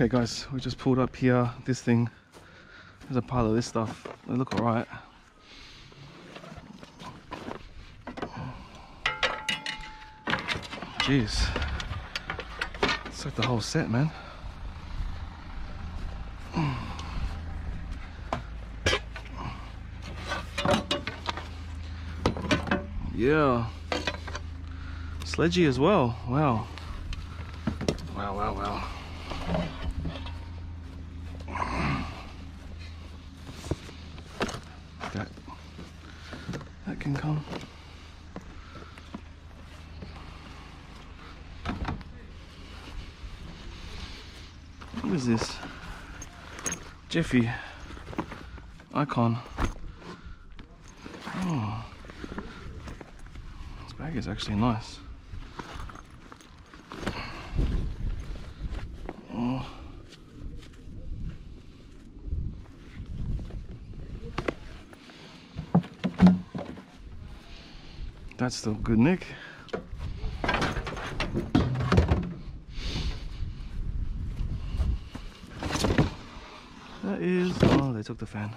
Okay guys, we just pulled up here. This thing, there's a pile of this stuff. They look alright. Jeez, it's like the whole set, man. Yeah, sledgy as well. Wow. Wow, wow, wow. That can come. What is this? Jeffy icon. Oh, this bag is actually nice. Oh. That's still good nick. That is, oh, they took the fan.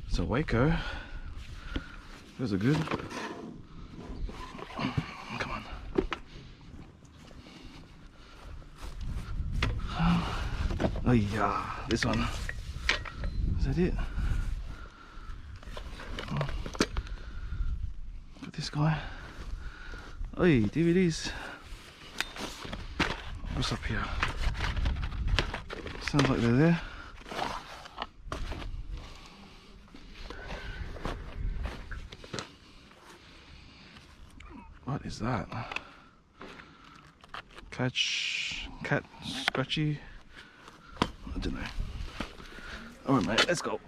It's a Waco. Those are good. Come on. Oh yeah, this one. Is that it? Oh. Got this guy. Oh, DVDs. What's up here? Sounds like they're there. What is that? Cat scratchy? I don't know. Alright mate, let's go.